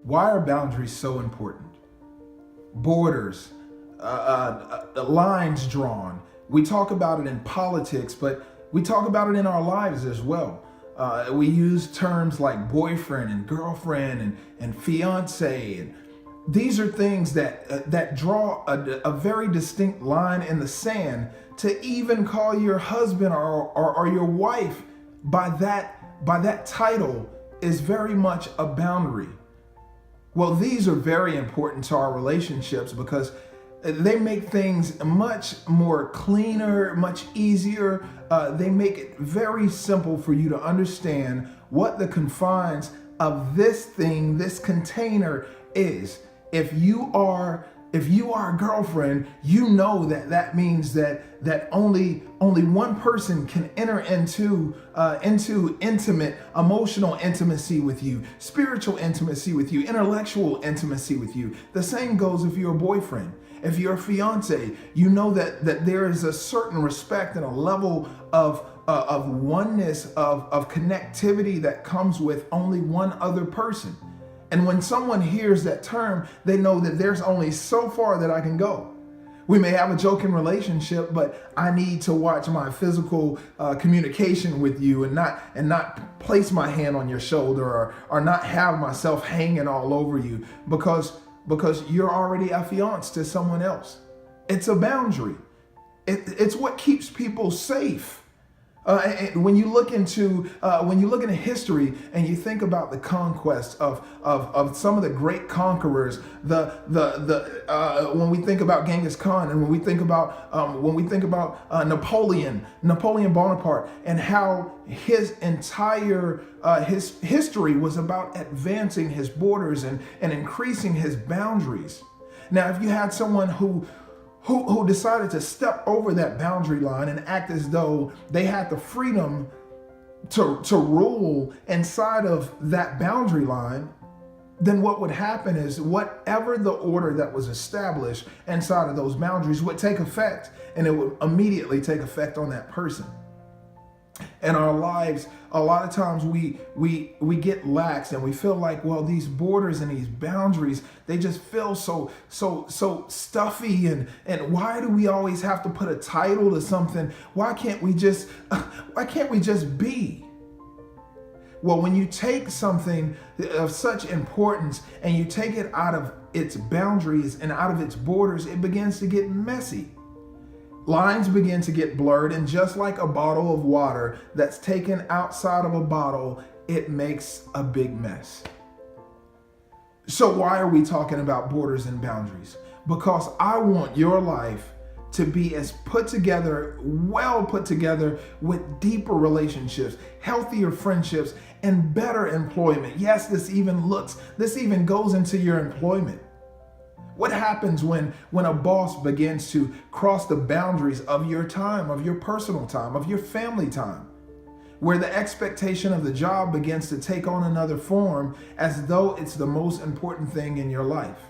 Why are boundaries so important? Borders, lines drawn. We talk about it in politics, but we talk about it in our lives as well. We use terms like boyfriend and girlfriend and fiance. And these are things that draw a very distinct line in the sand. To even call your husband or your wife by that title is very much a boundary. Well, these are very important to our relationships because they make things much more cleaner, much easier. They make it very simple for you to understand what the confines of this thing, this container is. If you are a girlfriend, you know that means that only one person can enter into intimate, emotional intimacy with you, spiritual intimacy with you, intellectual intimacy with you. The same goes if you're a boyfriend. If you're a fiance, you know that there is a certain respect and a level of oneness, of connectivity that comes with only one other person. And when someone hears that term, they know that there's only so far that I can go. We may have a joking relationship, but I need to watch my physical communication with you and not place my hand on your shoulder or not have myself hanging all over you because you're already affianced to someone else. It's a boundary. It's what keeps people safe. When you look into history and you think about the conquest of some of the great conquerors, when we think about Genghis Khan and when we think about Napoleon Bonaparte and how his entire his history was about advancing his borders and increasing his boundaries. Now, if you had someone who decided to step over that boundary line and act as though they had the freedom to rule inside of that boundary line, then what would happen is whatever the order that was established inside of those boundaries would take effect, and it would immediately take effect on that person. In our lives, a lot of times we get lax and we feel like, well, these borders and these boundaries, they just feel so stuffy, and why do we always have to put a title to something? Why can't we just be? Well, when you take something of such importance and you take it out of its boundaries and out of its borders, it begins to get messy. Lines begin to get blurred, and just like a bottle of water that's taken outside of a bottle, it makes a big mess. So why are we talking about borders and boundaries? Because I want your life to be as well put together with deeper relationships, healthier friendships, and better employment. Yes, this even goes into your employment. What happens when a boss begins to cross the boundaries of your time, of your personal time, of your family time, where the expectation of the job begins to take on another form as though it's the most important thing in your life?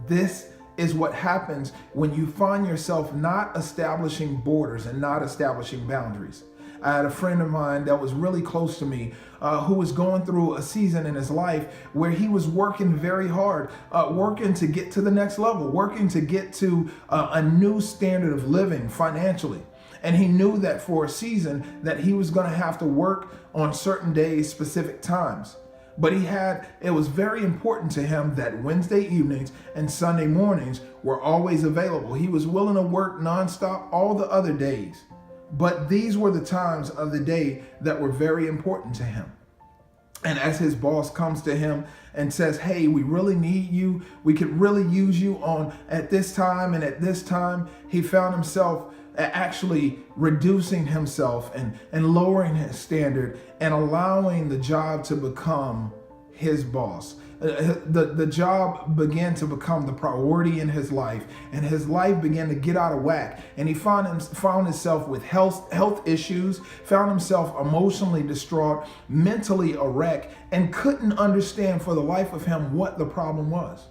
This is what happens when you find yourself not establishing borders and not establishing boundaries. I had a friend of mine that was really close to me who was going through a season in his life where he was working very hard, working to get to the next level, working to get to a new standard of living financially. And he knew that for a season that he was going to have to work on certain days, specific times. But it was very important to him that Wednesday evenings and Sunday mornings were always available. He was willing to work nonstop all the other days. But these were the times of the day that were very important to him. And as his boss comes to him and says, hey, we really need you, we could really use you on at this time and at this time, he found himself actually reducing himself and lowering his standard and allowing the job to become his boss. The job began to become the priority in his life, and his life began to get out of whack. And he found himself with health issues, found himself emotionally distraught, mentally a wreck, and couldn't understand for the life of him what the problem was.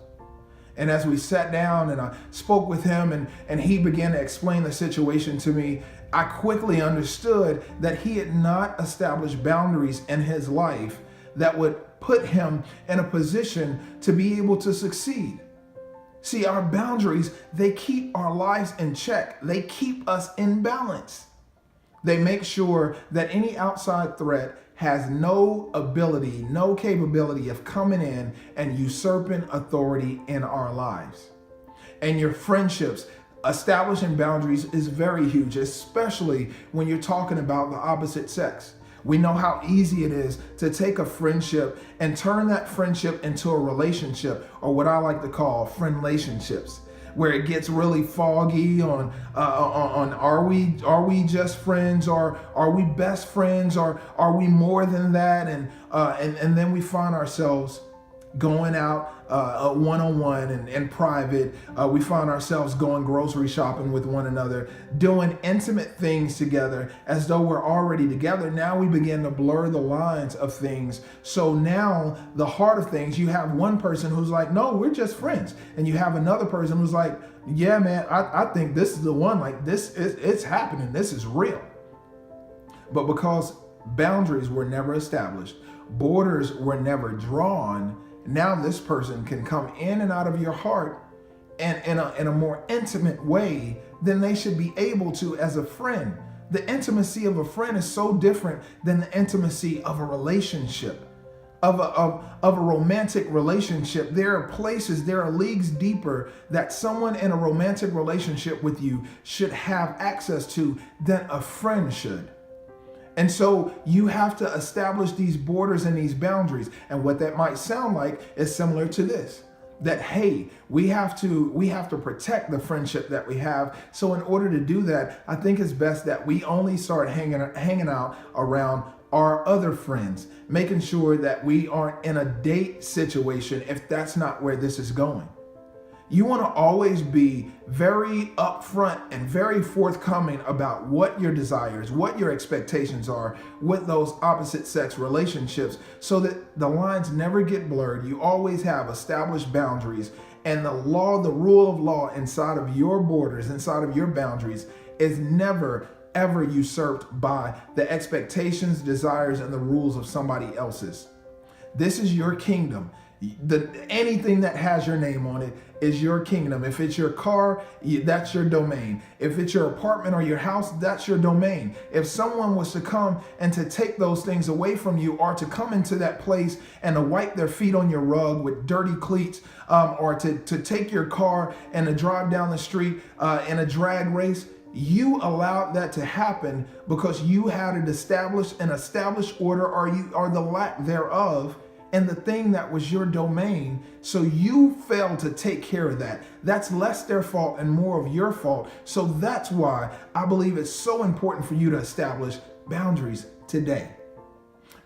And as we sat down and I spoke with him and he began to explain the situation to me, I quickly understood that he had not established boundaries in his life that would put him in a position to be able to succeed. See, our boundaries, they keep our lives in check. They keep us in balance. They make sure that any outside threat has no ability, no capability of coming in and usurping authority in our lives. And your friendships, establishing boundaries is very huge, especially when you're talking about the opposite sex. We know how easy it is to take a friendship and turn that friendship into a relationship, or what I like to call friendlationships, where it gets really foggy on are we just friends, or are we best friends, or are we more than that? And then we find ourselves going out one-on-one and in private. We find ourselves going grocery shopping with one another, doing intimate things together as though we're already together. Now we begin to blur the lines of things. So now the heart of things, you have one person who's like, no, we're just friends. And you have another person who's like, yeah, man, I think this is the one. Like, it's happening. This is real. But because boundaries were never established, borders were never drawn, now this person can come in and out of your heart and in a more intimate way than they should be able to as a friend. The intimacy of a friend is so different than the intimacy of a relationship, of a romantic relationship. There are places, there are leagues deeper that someone in a romantic relationship with you should have access to than a friend should. And so you have to establish these borders and these boundaries. And what that might sound like is similar to this, that, hey, we have to protect the friendship that we have. So in order to do that, I think it's best that we only start hanging out around our other friends, making sure that we aren't in a date situation if that's not where this is going. You want to always be very upfront and very forthcoming about what your desires, what your expectations are with those opposite sex relationships, so that the lines never get blurred. You always have established boundaries, and the rule of law inside of your borders, inside of your boundaries, is never ever usurped by the expectations, desires, and the rules of somebody else's. This is your kingdom. Anything that has your name on it is your kingdom. If it's your car, that's your domain. If it's your apartment or your house, that's your domain. If someone was to come and to take those things away from you, or to come into that place and to wipe their feet on your rug with dirty cleats, or to take your car and to drive down the street in a drag race, you allowed that to happen because you had an established order, or the lack thereof, and the thing that was your domain. So you failed to take care of that. That's less their fault and more of your fault. So that's why I believe it's so important for you to establish boundaries today.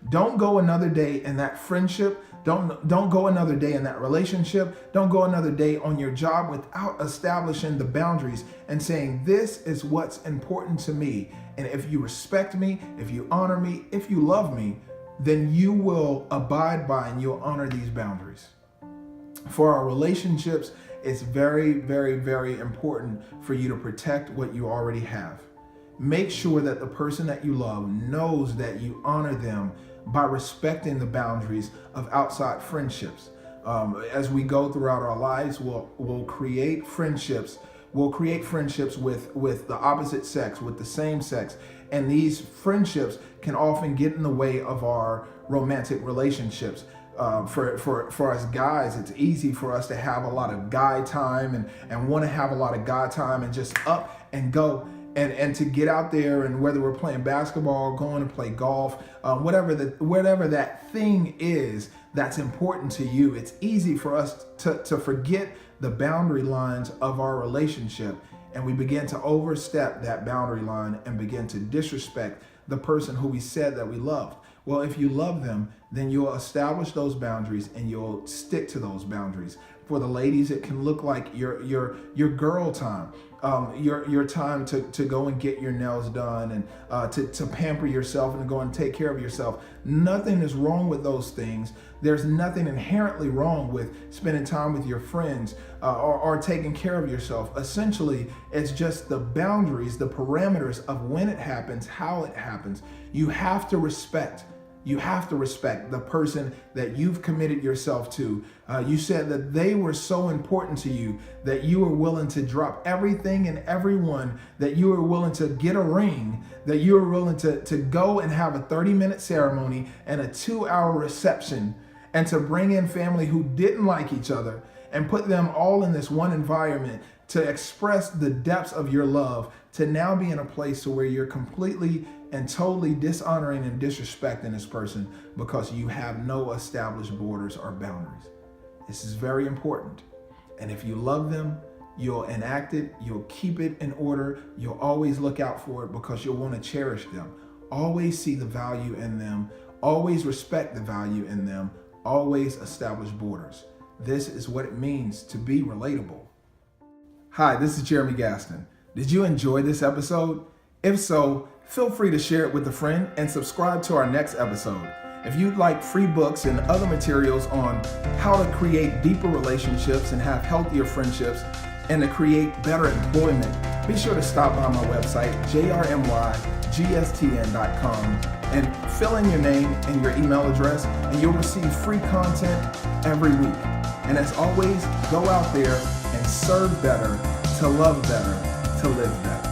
Don't go another day in that friendship. Don't go another day in that relationship. Don't go another day on your job without establishing the boundaries and saying, this is what's important to me. And if you respect me, if you honor me, if you love me, then you will abide by and you'll honor these boundaries. For our relationships, it's very, very, very important for you to protect what you already have. Make sure that the person that you love knows that you honor them by respecting the boundaries of outside friendships. As we go throughout our lives, we'll create friendships. We'll create friendships with the opposite sex, with the same sex. And these friendships can often get in the way of our romantic relationships. For us guys, it's easy for us to have a lot of guy time and want to have a lot of guy time and just up and go. And to get out there, and whether we're playing basketball, going to play golf, whatever that thing is that's important to you, it's easy for us to forget the boundary lines of our relationship, and we begin to overstep that boundary line and begin to disrespect the person who we said that we loved. Well, if you love them, then you'll establish those boundaries and you'll stick to those boundaries. For the ladies, it can look like your girl time, your time to go and get your nails done and to pamper yourself and to go and take care of yourself. Nothing is wrong with those things. There's nothing inherently wrong with spending time with your friends or taking care of yourself. Essentially, it's just the boundaries, the parameters of when it happens, how it happens. You have to respect You have to respect the person that you've committed yourself to. You said that they were so important to you that you were willing to drop everything and everyone, that you were willing to get a ring, that you were willing to go and have a 30-minute ceremony and a 2-hour reception, and to bring in family who didn't like each other and put them all in this one environment to express the depths of your love, to now be in a place to where you're completely and totally dishonoring and disrespecting this person because you have no established borders or boundaries. This is very important. And if you love them, you'll enact it, you'll keep it in order, you'll always look out for it because you'll want to cherish them. Always see the value in them, always respect the value in them, always establish borders. This is what it means to be relatable. Hi, this is Jeremy Gaston. Did you enjoy this episode? If so, feel free to share it with a friend and subscribe to our next episode. If you'd like free books and other materials on how to create deeper relationships and have healthier friendships and to create better employment, be sure to stop by my website, jrmygstn.com, and fill in your name and your email address, and you'll receive free content every week. And as always, go out there and serve better, to love better, to live better.